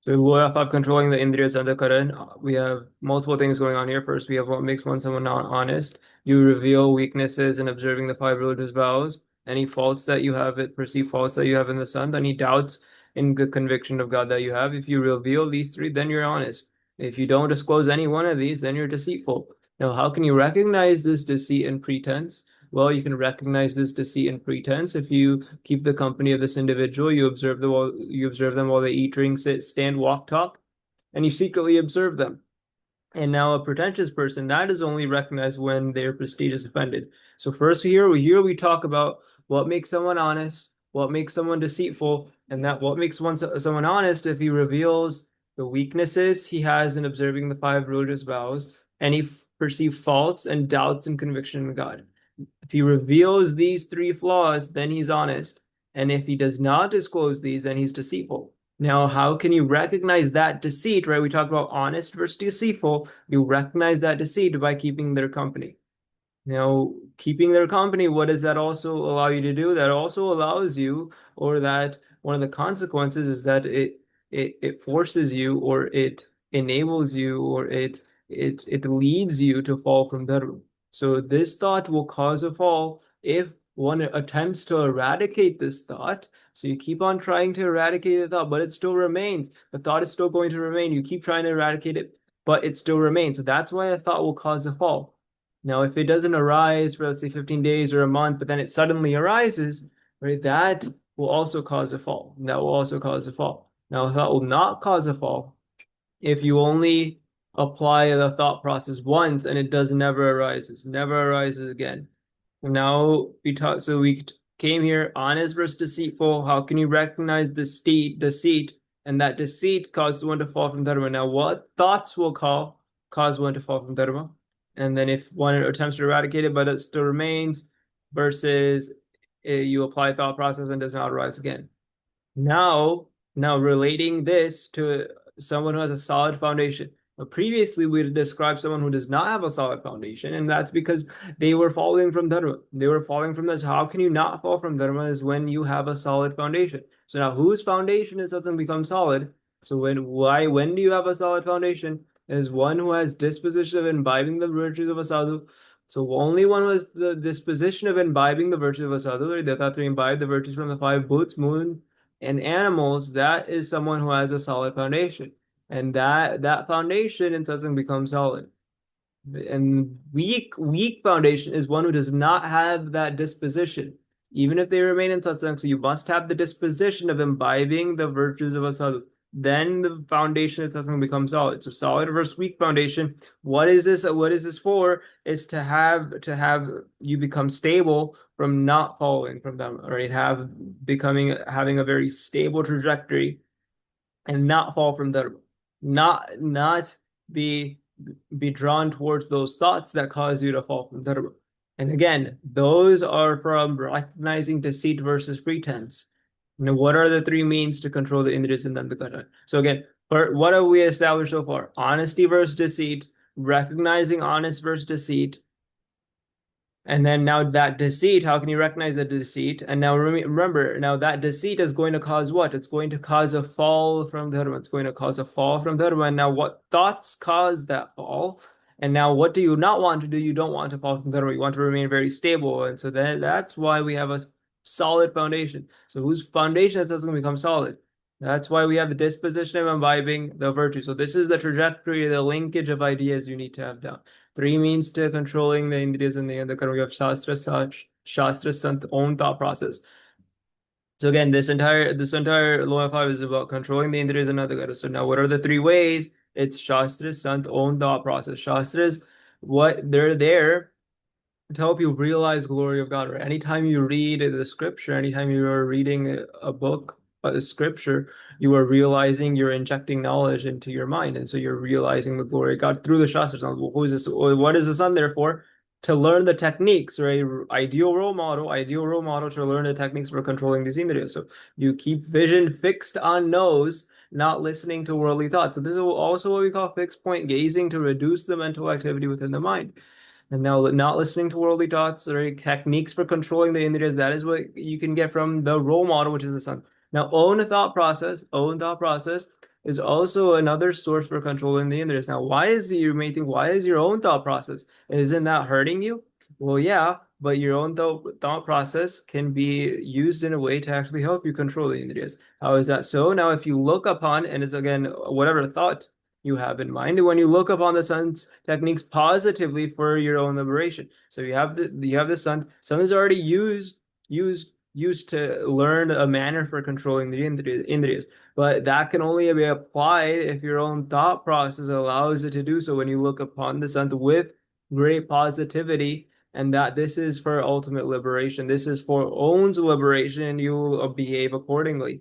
So law of controlling the indriyas and the Karan, we have multiple things going on here. First, we have what makes one someone not honest. You reveal weaknesses in observing the five religious vows, any faults that you have, perceived faults that you have in the son, any doubts in the conviction of God that you have. If you reveal these three, then you're honest. If you don't disclose any one of these, then you're deceitful. Now, how can you recognize this deceit and pretense? Well, you can recognize this deceit and pretense if you keep the company of this individual, you observe them while they eat, drink, sit, stand, walk, talk, and you secretly observe them. And now a pretentious person, that is only recognized when their prestige is offended. So first we talk about what makes someone honest, what makes someone deceitful, and that what makes someone honest if he reveals the weaknesses he has in observing the five religious vows, and he perceive faults and doubts and conviction in God. If he reveals these three flaws, then he's honest. And if he does not disclose these, then he's deceitful. Now, how can you recognize that deceit, right? We talked about honest versus deceitful. You recognize that deceit by keeping their company. Now, keeping their company, what does that also allow you to do? That also allows you, or that one of the consequences is that it forces you, or it enables you, or it leads you to fall from dharma. So this thought will cause a fall if one attempts to eradicate this thought. So you keep on trying to eradicate the thought, but it still remains. The thought is still going to remain. You keep trying to eradicate it, but it still remains. So that's why a thought will cause a fall. Now, if it doesn't arise for, let's say, 15 days or a month, but then it suddenly arises, right, that will also cause a fall. That will also cause a fall. Now, that will not cause a fall if you only apply the thought process once and it does never arises again. Now we came here, honest versus deceitful. How can you recognize deceit, and that deceit caused one to fall from dharma? Now, what thoughts will cause one to fall from dharma? And then if one attempts to eradicate it, but it still remains, versus you apply thought process and does not arise again. Now, now relating this to someone who has a solid foundation. Previously, we described someone who does not have a solid foundation, and that's because they were falling from dharma. They were falling from this. How can you not fall from dharma is when you have a solid foundation. So now, whose foundation is doesn't become solid? So when do you have a solid foundation? Is one who has disposition of imbibing the virtues of a sadhu. So only one with the disposition of imbibing the virtues of a sadhu, or that they imbibe the virtues from the five bhuts, moon, and animals, that is someone who has a solid foundation. And that foundation in satsang becomes solid. And weak foundation is one who does not have that disposition, even if they remain in satsang. So you must have the disposition of imbibing the virtues of a sadhu. Then the foundation of satsang becomes solid. So solid versus weak foundation. What is this? What is this for? Is to have you become stable from not falling from them, right? Having a very stable trajectory and not fall from them, not be be drawn towards those thoughts that cause you to fall from dharma. And again, those are from recognizing deceit versus pretense. Now, what are the three means to control the indriyas and then the kara? So again, what have we established so far? Honesty versus deceit, recognizing honest versus deceit, and then now that deceit, how can you recognize the deceit? And now remember, now that deceit is going to cause what? It's going to cause a fall from dharma. It's going to cause a fall from dharma. And now what thoughts cause that fall? And now what do you not want to do? You don't want to fall from dharma. You want to remain very stable. And so that's why we have a solid foundation. So whose foundation is going to become solid? That's why we have the disposition of imbibing the virtue. So this is the trajectory, the linkage of ideas you need to have down. Three means to controlling the indriyas and the karma. We have Shastra, Sant, own thought process. So again, this entire law of five is about controlling the indriyas and the. So now, what are the three ways? It's Shastra, Sant, own thought process. Shastras, what they're there to help you realize glory of God. Right? Anytime you read the scripture, anytime you are reading a book, a scripture, you are realizing you're injecting knowledge into your mind, and so you're realizing the glory of God through the Shastras. Who is this? What is the sun there for? To learn the techniques, right? Ideal role model to learn the techniques for controlling these indriyas. So you keep vision fixed on nose, not listening to worldly thoughts. So this is also what we call fixed point gazing to reduce the mental activity within the mind. And now, not listening to worldly thoughts or techniques for controlling the indriyas, that is what you can get from the role model, which is the sun. Now, own thought process. is also another source for controlling the indrias. Now, why is the, you may think, why is your own thought process? Isn't that hurting you? Well, yeah, but your own thought process can be used in a way to actually help you control the indriyas. How is that so? Now, if you look upon, and it's again, whatever thought you have in mind, when you look upon the sun's techniques positively for your own liberation. So you have the sun is already used to learn a manner for controlling the indriyas. But that can only be applied if your own thought process allows it to do so when you look upon the sun with great positivity, and that this is for ultimate liberation. This is for own's liberation, and you will behave accordingly.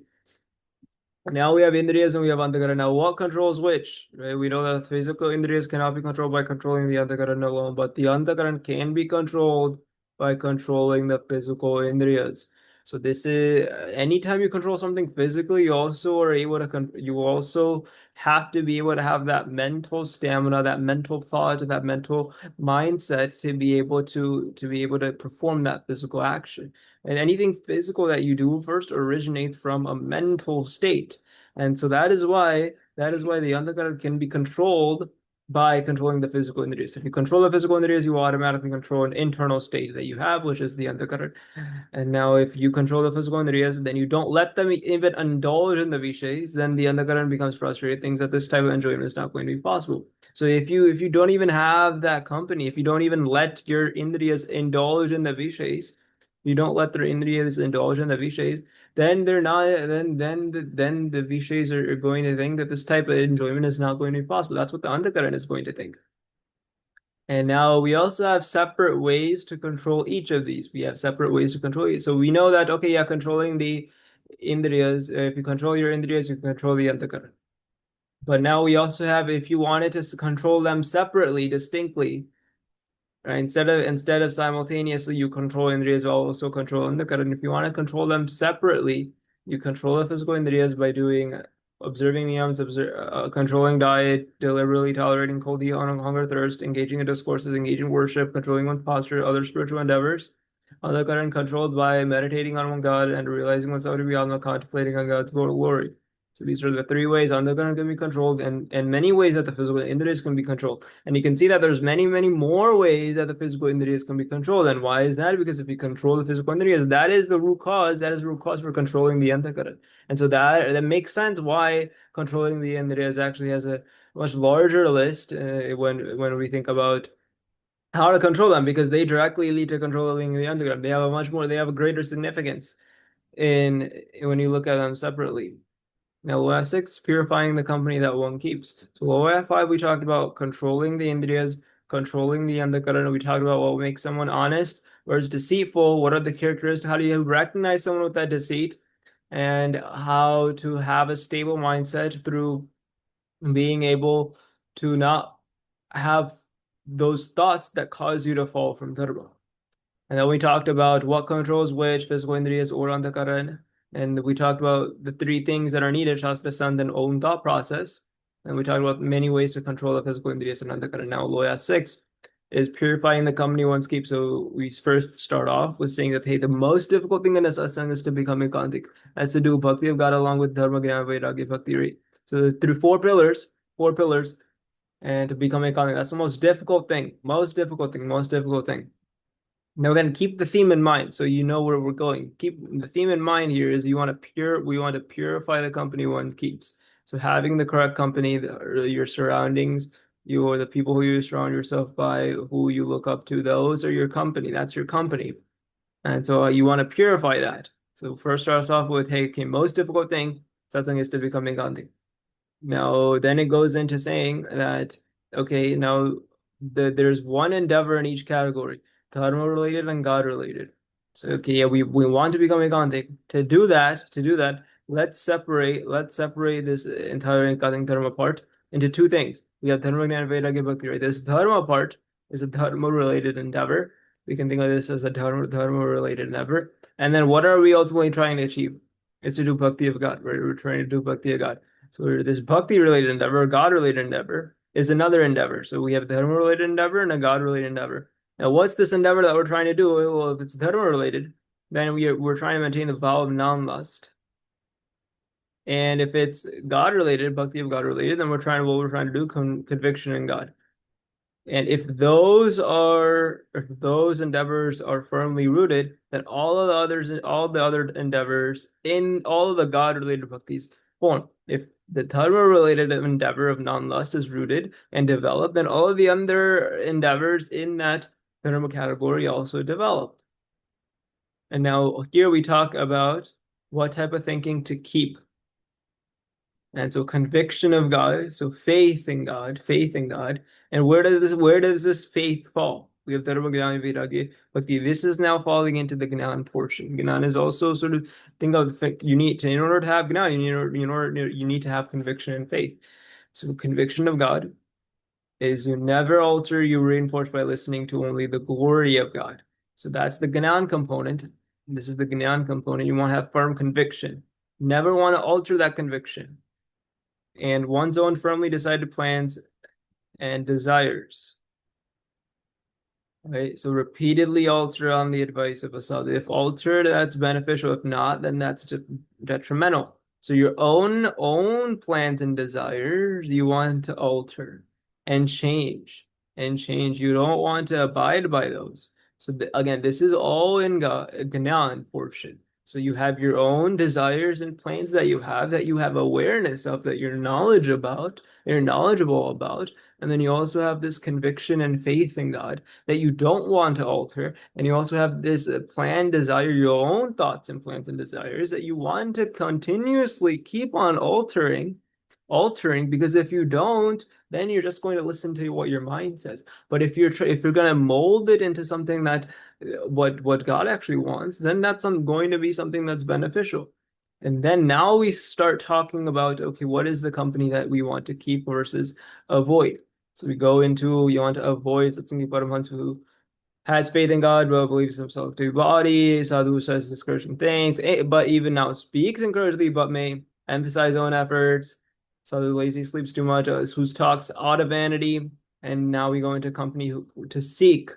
Now we have Indriyas and we have Antahkarana. Now, what controls which? Right? We know that physical Indriyas cannot be controlled by controlling the Antahkarana alone, but the Antahkarana can be controlled by controlling the physical Indriyas. So this is anytime you control something physically, you also are able to you also have to be able to have that mental stamina, that mental thought, that mental mindset to be able to perform that physical action. And anything physical that you do first originates from a mental state. And so that is why the undercurrent can be controlled by controlling the physical indriyas. If you control the physical indriyas, you will automatically control an internal state that you have, which is the undercurrent. And now if you control the physical indriyas, then you don't let them even indulge in the vishays, then the undercurrent becomes frustrated, thinks that this type of enjoyment is not going to be possible. So if you don't even have that company, if you don't even let your indriyas indulge in the vishays, you don't let their indriyas indulge in the vishays, then they're not then the vishays are going to think that this type of enjoyment is not going to be possible. That's what the undercurrent is going to think. And now we also have separate ways to control each of these. We have separate ways to control it. So we know that, okay, yeah, controlling the indriyas, if you control your indriyas, you can control the antahkarana. But now we also have, if you wanted to control them separately, distinctly, right? Instead of simultaneously you control indriyas while also control andhakaran. If you want to control them separately, you control the physical indriyas by doing observing niyams, controlling diet, deliberately tolerating cold heat, hunger, thirst, engaging in discourses, engaging in worship, controlling one's posture, other spiritual endeavors. Andhakaran controlled by meditating on one God and realizing oneself to be Atma, contemplating on God's glory. So these are the three ways andhakaran can be controlled, and many ways that the physical indriyas can be controlled. And you can see that there's many more ways that the physical indriyas can be controlled. And why is that? Because if you control the physical indriyas, that is the root cause. That is the root cause for controlling the antahkarana. And so that makes sense why controlling the indriyas actually has a much larger list when we think about how to control them, because they directly lead to controlling the antahkarana. They have a greater significance in when you look at them separately. Now, law 6, purifying the company that one keeps. So law 5, we talked about controlling the indriyas, controlling the andhkarana. We talked about what makes someone honest, whereas deceitful, what are the characteristics, how do you recognize someone with that deceit, and how to have a stable mindset through being able to not have those thoughts that cause you to fall from dharma. And then we talked about what controls which, physical indriyas or antahkaran. And we talked about the three things that are needed, Shastra, Sandh, and own thought process. And we talked about many ways to control the physical indriyas and antahkaran. Now, Loya 6 is purifying the company one's keeps. So we first start off with saying that, hey, the most difficult thing in a satsang is to become ekantik. That's to do bhakti of God along with dharma, jnana, vairagya, bhakti, right? So through four pillars, and to become ekantik. That's the most difficult thing, most difficult thing. Now again, keep the theme in mind so you know where we're going. Keep the theme in mind here is we want to purify the company one keeps. So having the correct company, your surroundings, the people who you surround yourself by, who you look up to, those are your company. That's your company. And so you want to purify that. So first starts off with, hey, okay, most difficult thing, satsang is to become Gandhi. Now, then it goes into saying that, okay, now there's one endeavor in each category, dharma related and God related. So, okay, yeah, we want to become ekantic. To do that, let's separate this entire ekantic dharma part into two things. We have dharma, jnana, vairagya, bhakti, right? This dharma part is a dharma related endeavor. We can think of this as a dharma related endeavor. And then what are we ultimately trying to achieve? It's to do bhakti of God, right? We're trying to do bhakti of God. So this bhakti related endeavor, God related endeavor, is another endeavor. So we have the dharma related endeavor and a God related endeavor. Now, what's this endeavor that we're trying to do? Well, if it's dharma related, then we're trying to maintain the vow of non-lust. And if it's God related, bhakti of God related, then what we're trying to do, conviction in God. And if those endeavors are firmly rooted, then all the other endeavors in all of the God-related bhaktis form. If the dharma-related endeavor of non-lust is rooted and developed, then all of the other endeavors in that dharma category also develop. And now here we talk about what type of thinking to keep. And so conviction of God, so faith in God, faith in God. And where does this faith fall? We have Dharma, Gnana, Vairagya, Bhakti. This is now falling into the Gnan portion. Gnan is also sort of think of you need to in order to have Gnan, you need to have conviction and faith. So conviction of God is you never alter, you reinforce by listening to only the glory of God. So that's the Gnan component. This is the Gnan component. You want to have firm conviction. Never want to alter that conviction and one's own firmly decided plans and desires. Right? So repeatedly alter on the advice of a sadhu. If altered, that's beneficial. If not, then that's detrimental. So your own plans and desires you want to alter and change and change. You don't want to abide by those. So again, this is all in Gnan portion. So you have your own desires and plans that you have awareness of, that you're knowledgeable about, and then you also have this conviction and faith in God that you don't want to alter. And you also have this plan, desire, your own thoughts and plans and desires that you want to continuously keep on altering, because if you don't, then you're just going to listen to what your mind says. But if you're going to mold it into something that what God actually wants, then that's going to be something that's beneficial. And then now we start talking about, okay, what is the company that we want to keep versus avoid? So we go into, you want to avoid Satsangi Paramhans who has faith in God, but believes himself to be body, sadhu who says discouraging things, but even now speaks encouragingly, but may emphasize own efforts. Sadhu lazy, sleeps too much, who talks out of vanity. And now we go into company to seek.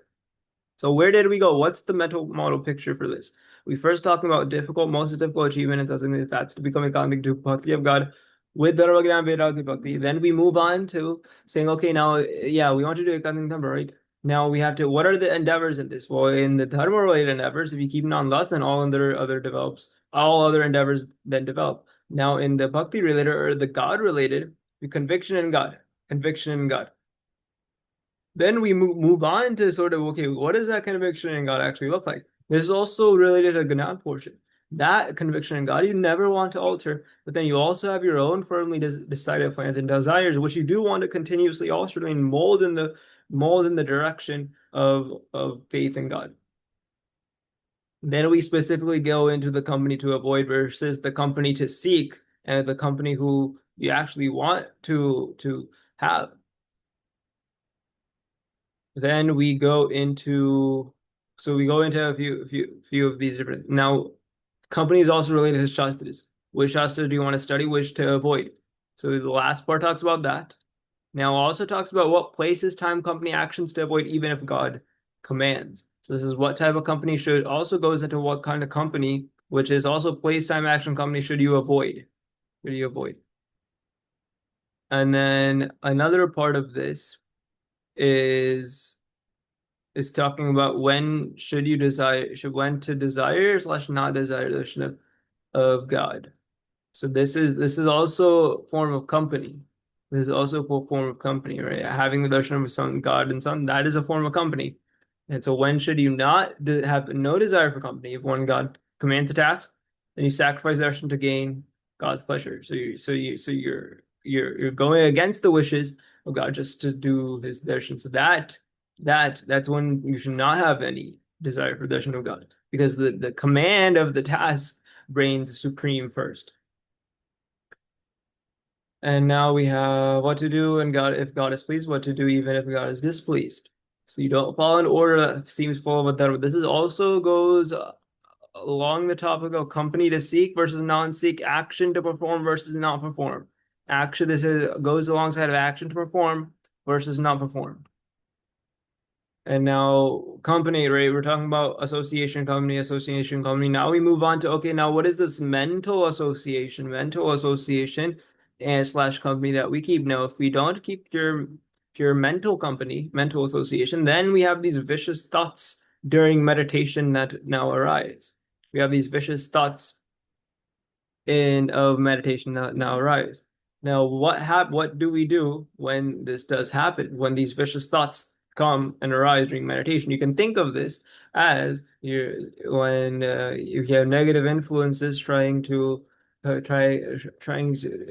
So where did we go? What's the mental model picture for this? We first talked about most difficult achievement, and something that's to become a contact to bhakti of God with Dharma Gyan Vairagya Bhakti. Then we move on to saying, okay, now, yeah, we want to do a contact number, right? Now we have to, what are the endeavors in this? Well, in the Dharma related endeavors, if you keep non-lust, then all other endeavors then develop. Now in the Bhakti related or the God related, the conviction in God. Then we move on to sort of, okay, what does that conviction in God actually look like? This is also related to Gnana portion. That conviction in God you never want to alter, but then you also have your own firmly decided plans and desires, which you do want to continuously alter and mold in the direction of faith in God. Then we specifically go into the company to avoid versus the company to seek, and the company who you actually want to have. Then we go into a few of these different. Now company is also related to shastras. Which shastra do you want to study, which to avoid? So the last part talks about that. Now also talks about what places, time, company, actions to avoid, even if God commands. So this is what type of company should, also goes into what kind of company, which is also place, time, action, company should you avoid. Should you avoid? And then another part of this is is talking about when to desire slash not desire the darshan of God. So this is also a form of company. This is also a form of company, right? Having the darshan of Son, God and Son, that is a form of company. And so when should you not have no desire for company? If one God commands a task, then you sacrifice darshan to gain God's pleasure. So you're going against the wishes of God just to do his darshan. So that's when you should not have any desire for darshan of God, because the command of the task reigns supreme first. And now we have what to do and God, if God is pleased, what to do even if God is displeased. So you don't follow an order that seems full of a dharma. This is also goes along the topic of company to seek versus non-seek, action to perform versus not perform. Goes alongside of action to perform versus not perform. And now company, right? We're talking about association company, association company. Now we move on to, okay, now what is this mental association? Mental association and slash company that we keep. Now, if we don't keep your mental company, mental association, then we have these vicious thoughts during meditation that now arise. We have these vicious thoughts in of meditation now arise. Now, what do we do when this does happen? When these vicious thoughts come and arise during meditation, you can think of this as you have negative influences trying to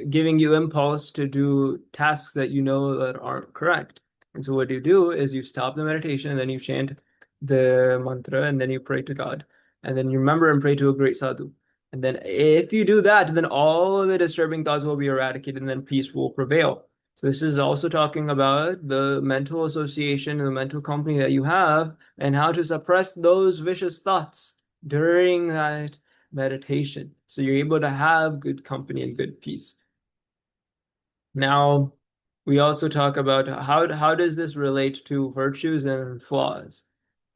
giving you impulse to do tasks that you know that aren't correct. And so what you do is you stop the meditation and then you chant the mantra and then you pray to God. And then you remember and pray to a great sadhu. And then if you do that, then all of the disturbing thoughts will be eradicated and then peace will prevail. So this is also talking about the mental association and the mental company that you have and how to suppress those vicious thoughts during that meditation. So you're able to have good company and good peace. Now, we also talk about how does this relate to virtues and flaws?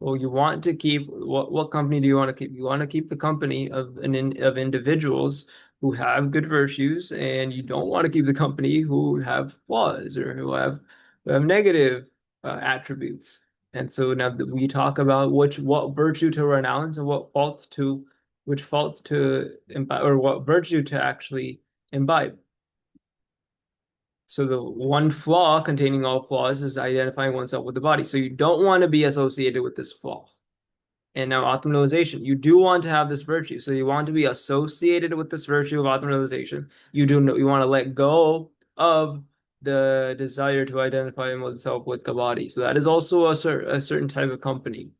Well, you want to keep what company do you want to keep? You want to keep the company of individuals who have good virtues, and you don't want to keep the company who have flaws or who have negative attributes. And so now that we talk about what virtue to renounce and which faults to imbibe or what virtue to actually imbibe. So the one flaw containing all flaws is identifying oneself with the body. So you don't want to be associated with this flaw. And now optimization, you do want to have this virtue. So you want to be associated with this virtue of optimization. You want to let go of the desire to identify oneself with the body. So that is also a certain type of company.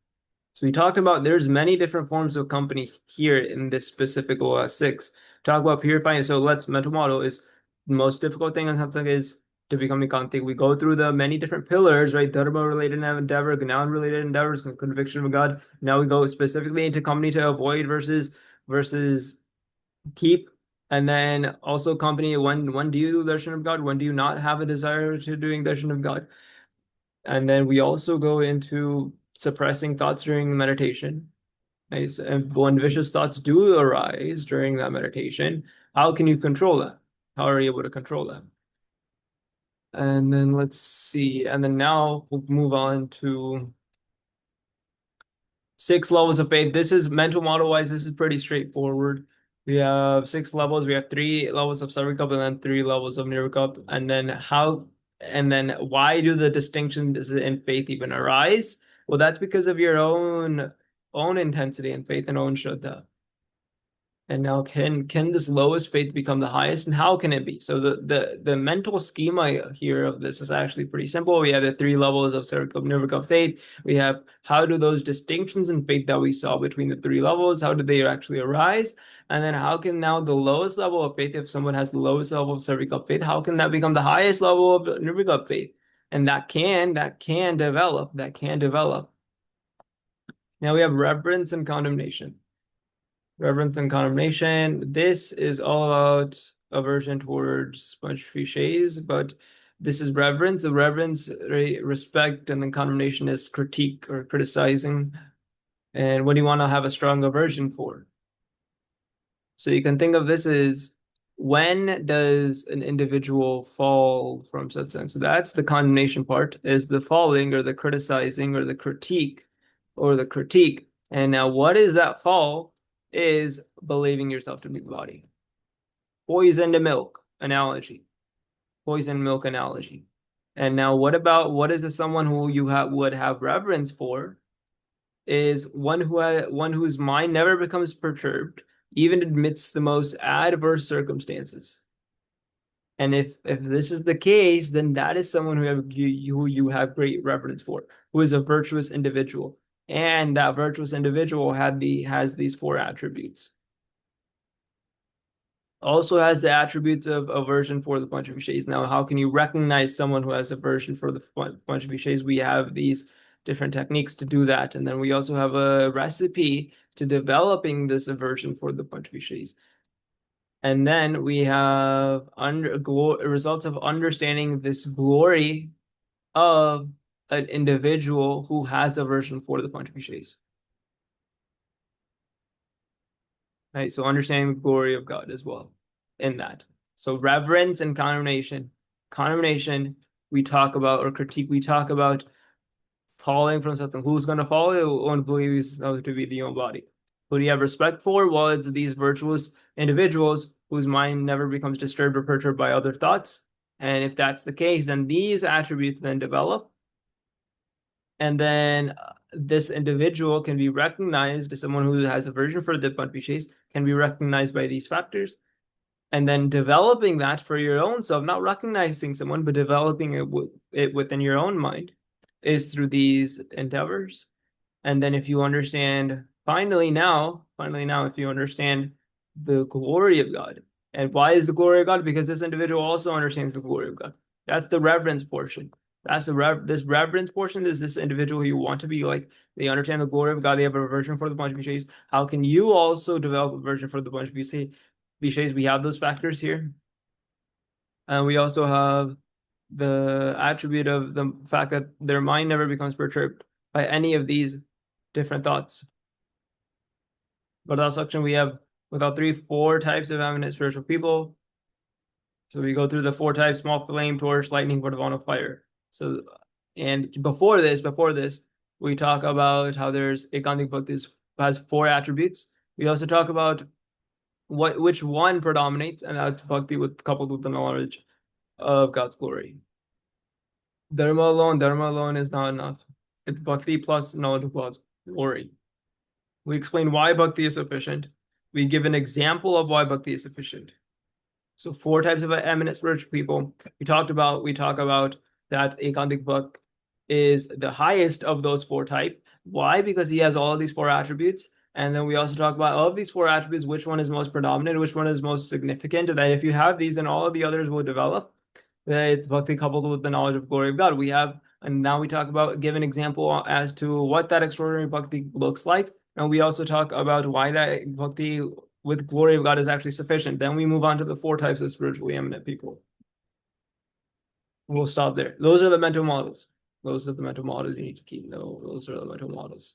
So we talked about there's many different forms of company here in this specific OS 6. Talk about purifying. So let's mental model is the most difficult thing in satsang is to become Nikantik. We go through the many different pillars, right? Dharma related endeavor, Gnan related endeavors, conviction of God. Now we go specifically into company to avoid versus keep. And then also company, when do you do darshan of God? When do you not have a desire to doing darshan of God? And then we also go into suppressing thoughts during meditation. Nice. And when vicious thoughts do arise during that meditation, how can you control that? How are you able to control them? And then let's see. And then now we'll move on to 6 levels of faith. This is mental model wise, this is pretty straightforward. We have 6 levels. We have 3 levels of Sarvikap and then 3 levels of Nirvikap. And then why do the distinctions in faith even arise? Well, that's because of your own intensity and faith and own Shraddha. And now can this lowest faith become the highest? And how can it be? So the mental schema here of this is actually pretty simple. We have the 3 levels of Sarikap Nirvikap faith. We have how do those distinctions in faith that we saw between the 3 levels, how do they actually arise? And then how can now the lowest level of faith, if someone has the lowest level of Sarikap faith, how can that become the highest level of Nirvikap faith? And that can develop, that can develop. Now we have reverence and condemnation. Reverence and condemnation. This is all about aversion towards bunch cliches, but this is reverence. The reverence, respect, and then condemnation is critique or criticizing. And what do you want to have a strong aversion for? So you can think of this as when does an individual fall from satsang? So that's the condemnation part, is the falling or the criticizing or the critique. And now what is that fall? Is believing yourself to be the body. Poison to milk analogy. Poison milk analogy. And now what is the someone who you would have reverence for is one whose mind never becomes perturbed, even amidst the most adverse circumstances. And if this is the case, then that is someone who you have great reverence for, who is a virtuous individual. And that virtuous individual has these 4 attributes. Also has the attributes of aversion for the bunch of cliches. Now, how can you recognize someone who has aversion for the bunch of cliches? We have these different techniques to do that. And then we also have a recipe to developing this aversion for the bunch of cliches. And then we have results of understanding this glory of an individual who has aversion for the punch cliches. Right? So understanding the glory of God as well in that. So reverence and condemnation. Condemnation, we talk about, or critique, we talk about falling from something. Who's going to fall? One believes to be the own body. Who do you have respect for? Well, it's these virtuous individuals whose mind never becomes disturbed or perturbed by other thoughts. And if that's the case, then these attributes then develop. And then this individual can be recognized as someone who has aversion for the bunch chase can be recognized by these factors. And then developing that for your own self, not recognizing someone, but developing it within your own mind is through these endeavors. And then if you understand, finally now, if you understand the glory of God, and why is the glory of God? Because this individual also understands the glory of God. That's the reverence portion. That's this reverence portion is this individual who you want to be like. They understand the glory of God. They have a aversion for the bunch of cliches. How can you also develop a aversion for the bunch of cliches? We have those factors here. And we also have the attribute of the fact that their mind never becomes perturbed by any of these different thoughts. But that section we have without four types of eminent spiritual people. So we go through the four types: small flame, torch, lightning, portable fire. So, and before this, we talk about how there's Ekantik Bhakti has four attributes. We also talk about which one predominates, and that's Bhakti coupled with the knowledge of God's glory. Dharma alone is not enough. It's Bhakti plus knowledge of God's glory. We explain why Bhakti is sufficient. We give an example of why Bhakti is sufficient. So four types of eminent spiritual people. We talk about that Ekantik Bhakt is the highest of those four type. Why? Because he has all of these four attributes. And then we also talk about of these four attributes, which one is most predominant, which one is most significant. That if you have these, then all of the others will develop. It's Bhakti coupled with the knowledge of glory of God. And now we talk about, give an example as to what that extraordinary Bhakti looks like. And we also talk about why that Bhakti with glory of God is actually sufficient. Then we move on to the four types of spiritually eminent people. We'll stop there. Those are the mental models. Those are the mental models you need to keep. No, those are the mental models.